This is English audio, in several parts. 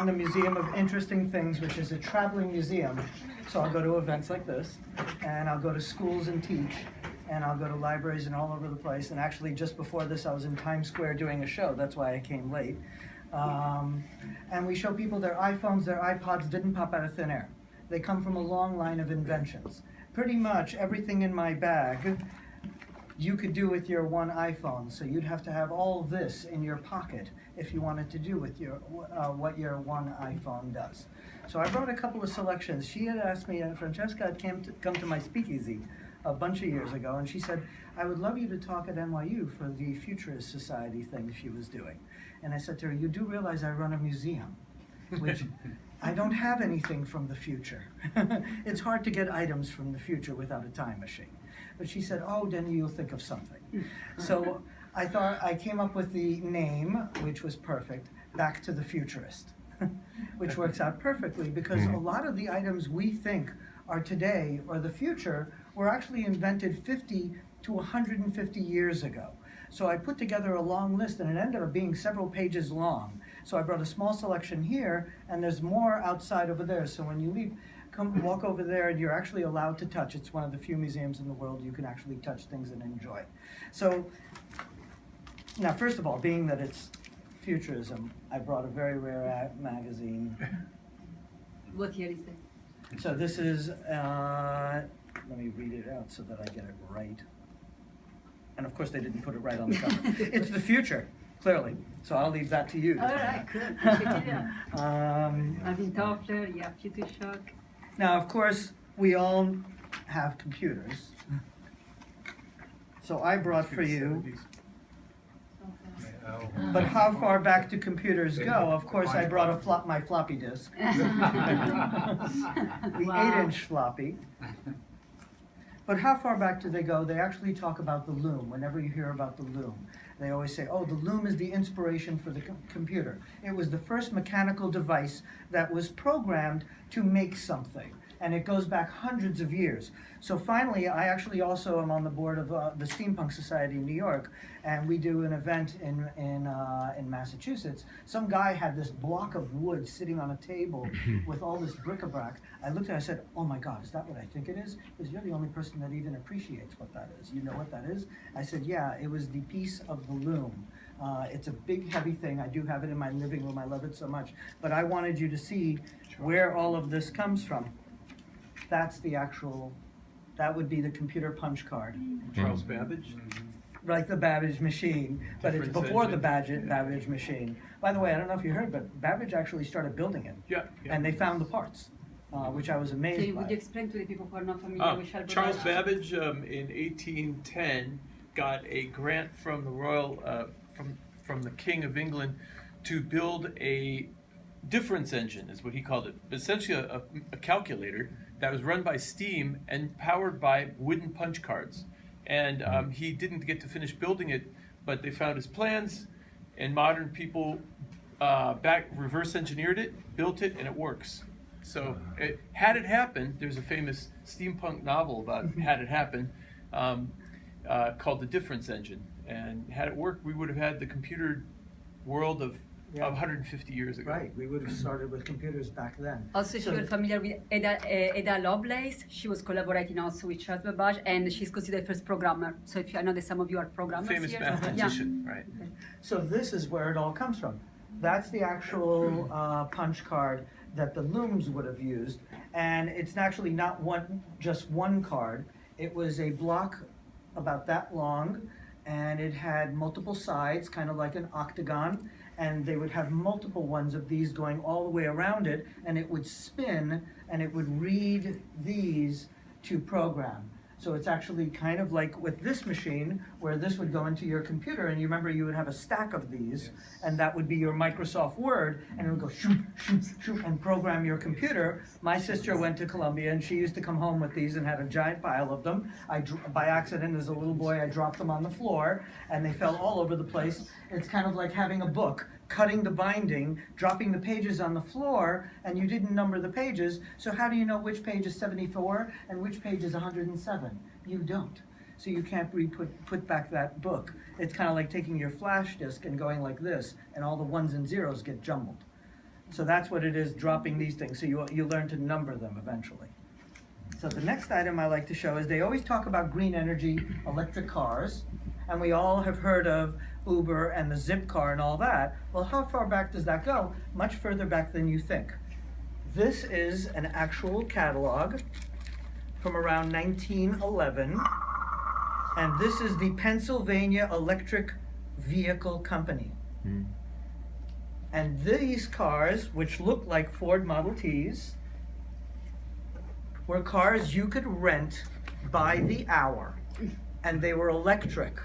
run the Museum of Interesting Things, which is a traveling museum. So I'll go to events like this, and I'll go to schools and teach, and I'll go to libraries and all over the place. And actually, just before this, I was in Times Square doing a show. That's why I came late. And we show people their iPhones, their iPods didn't pop out of thin air. They come from a long line of inventions. Pretty much everything in my bag you could do with your one iPhone. So you'd have to have all this in your pocket if you wanted to do with your what your one iPhone does. So I brought a couple of selections. She had asked me, Francesca had come to my speakeasy a bunch of years ago, and she said, I would love you to talk at NYU for the Futurist Society thing she was doing. And I said to her, you do realize I run a museum, which I don't have anything from the future. It's hard to get items from the future without a time machine. But she said, oh, then you'll think of something. So I thought I came up with the name, which was perfect, Back to the Futurist, which works out perfectly because a lot of the items we think are today or the future were actually invented 50 to 150 years ago. So I put together a long list, and it ended up being several pages long. So I brought a small selection here, and there's more outside over there. So when you leave, come walk over there, and you're actually allowed to touch. It's one of the few museums in the world you can actually touch things and enjoy. So now, first of all, being that it's futurism, I brought a very rare magazine. What year is it? So this is, let me read it out so that I get it right. And of course, they didn't put it right on the cover. It's the future, clearly. So I'll leave that to you. All right, good. Alvin Toffler, yeah, Future Shock. Now, of course, we all have computers. So I brought for you, but how far back do computers go? Of course, I brought my floppy disk. The 8-inch floppy. But how far back do they go? They actually talk about the loom. Whenever you hear about the loom, they always say, oh, the loom is the inspiration for the computer. It was the first mechanical device that was programmed to make something. And it goes back hundreds of years. So finally, I actually also am on the board of the Steampunk Society in New York, and we do an event in Massachusetts. Some guy had this block of wood sitting on a table with all this bric-a-brac. I looked at it, I said, oh my God, is that what I think it is? Because you're the only person that even appreciates what that is. You know what that is? I said, yeah, it was the piece of the loom. It's a big, heavy thing. I do have it in my living room. I love it so much. But I wanted you to see where all of this comes from. That's the actual, that would be the computer punch card. Charles Babbage? Like the Babbage machine, but it's before the Babbage machine. By the way, I don't know if you heard, but Babbage actually started building it. Yeah. And they found the parts, which I was amazed by. Would you explain to the people who are not familiar with Charles Babbage in 1810 got a grant from the royal, from the King of England to build a difference engine, is what he called it. Essentially a calculator that was run by steam and powered by wooden punch cards. And he didn't get to finish building it, but they found his plans, and modern people reverse engineered it, built it, and it works. So had it happened, there's a famous steampunk novel about had it happened called The Difference Engine. And had it worked, we would have had the computer world of 150 years ago. Right, we would have started with computers back then. Also, if you're familiar with Ada Lovelace, she was collaborating also with Charles Babbage, and she's considered the first programmer. So if I know that some of you are programmers Famous here. mathematician, right. Okay. So this is where it all comes from. That's the actual punch card that the looms would have used. And it's actually not just one card. It was a block about that long, and it had multiple sides, kind of like an octagon. And they would have multiple ones of these going all the way around it, and it would spin, and it would read these to program. So it's actually kind of like with this machine, where this would go into your computer, and you remember you would have a stack of these, and that would be your Microsoft Word, and it would go shoot, shoot, shoot, and program your computer. My sister went to Columbia, and she used to come home with these and had a giant pile of them. By accident, as a little boy, I dropped them on the floor, and they fell all over the place. It's kind of like having a book, cutting the binding, dropping the pages on the floor, and you didn't number the pages, so how do you know which page is 74 and which page is 107? You don't. So you can't put back that book. It's kind of like taking your flash disk and going like this, and all the ones and zeros get jumbled. So that's what it is, dropping these things. So you learn to number them eventually. So the next item I like to show is they always talk about green energy, electric cars, and we all have heard of Uber and the Zip car and all that. Well, how far back does that go? Much further back than you think. This is an actual catalog from around 1911, and this is the Pennsylvania Electric Vehicle Company. And these cars, which look like Ford Model Ts, were cars you could rent by the hour, and they were electric.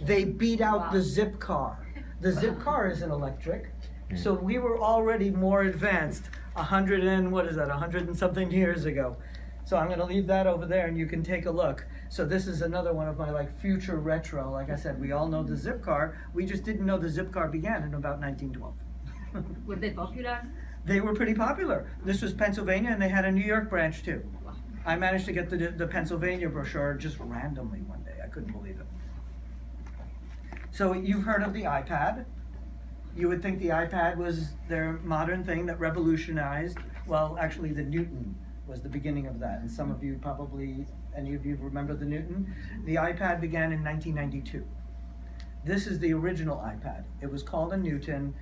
They beat out the Zip car. The Zip car isn't electric, so we were already more advanced 100 and something years ago. So I'm going to leave that over there and you can take a look. So this is another one of my like future retro. Like I said, we all know the Zip car. We just didn't know the Zip car began in about 1912. Were they popular? They were pretty popular. This was Pennsylvania and they had a New York branch too. I managed to get the Pennsylvania brochure just randomly one day. I couldn't believe it. So you've heard of the iPad. You would think the iPad was their modern thing that revolutionized. Well, actually the Newton was the beginning of that. And some of you probably, any of you remember the Newton? The iPad began in 1992. This is the original iPad. It was called a Newton.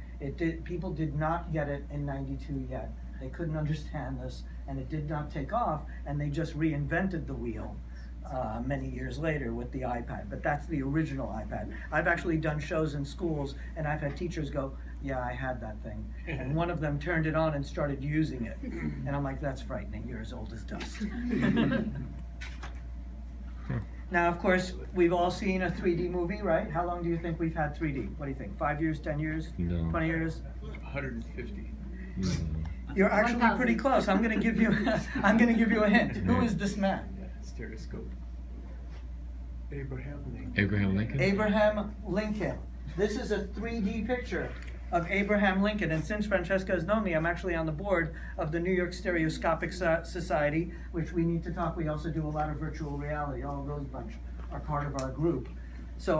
People did not get it in 92 yet. They couldn't understand this, and it did not take off, and they just reinvented the wheel many years later with the iPad. But that's the original iPad. I've actually done shows in schools, and I've had teachers go, yeah, I had that thing. And one of them turned it on and started using it. And I'm like, that's frightening. You're as old as dust. Now, of course, we've all seen a 3D movie, right? How long do you think we've had 3D? What do you think? 5 years, 10 years, No. 20 years? 150. You're actually 1,000. pretty close. I'm going to give you a hint. Who is this man? Stereoscope. Abraham Lincoln. Abraham Lincoln? Abraham Lincoln. This is a 3D picture of Abraham Lincoln. And since Francesca has known me, I'm actually on the board of the New York Stereoscopic Society, which we need to talk. We also do a lot of virtual reality. All of those bunch are part of our group. So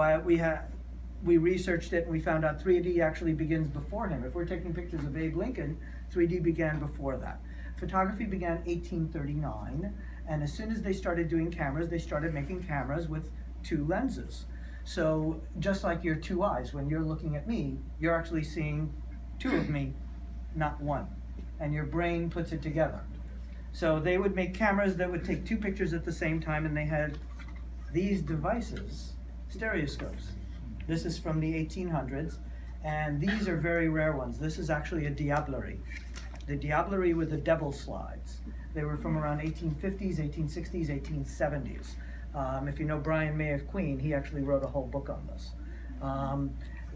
we researched it and we found out 3D actually begins before him. If we're taking pictures of Abe Lincoln, 3D began before that. Photography began 1839, and as soon as they started doing cameras, they started making cameras with 2 lenses. So just like your 2 eyes, when you're looking at me, you're actually seeing 2 of me, not 1. And your brain puts it together. So they would make cameras that would take 2 pictures at the same time, and they had these devices, stereoscopes. This is from the 1800s, and these are very rare ones. This is actually a diablerie. The diablerie were the devil slides. They were from around 1850s, 1860s, 1870s. If you know Brian May of Queen, he actually wrote a whole book on this.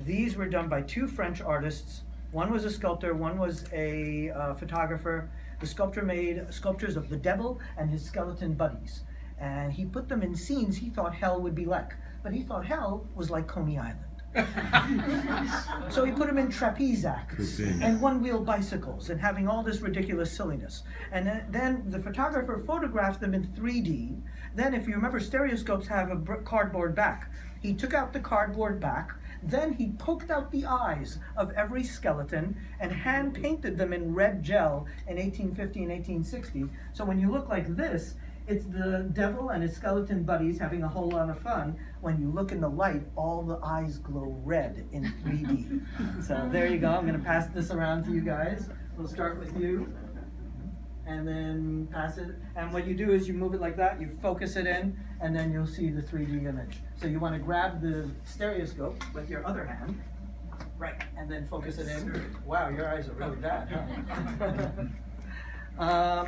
These were done by 2 French artists. One was a sculptor, one was a photographer. The sculptor made sculptures of the devil and his skeleton buddies. And he put them in scenes he thought hell would be like. But he thought hell was like Coney Island. So he put them in trapeze acts and one-wheel bicycles and having all this ridiculous silliness. And then the photographer photographed them in 3D. Then, if you remember, stereoscopes have a cardboard back. He took out the cardboard back, then he poked out the eyes of every skeleton and hand-painted them in red gel in 1850 and 1860. So when you look like this, it's the devil and his skeleton buddies having a whole lot of fun. When you look in the light, all the eyes glow red in 3D. So there you go. I'm going to pass this around to you guys. We'll start with you, and then pass it. And what you do is you move it like that, you focus it in, and then you'll see the 3D image. So you want to grab the stereoscope with your other hand, right, and then focus it in. Wow, your eyes are really bad, huh?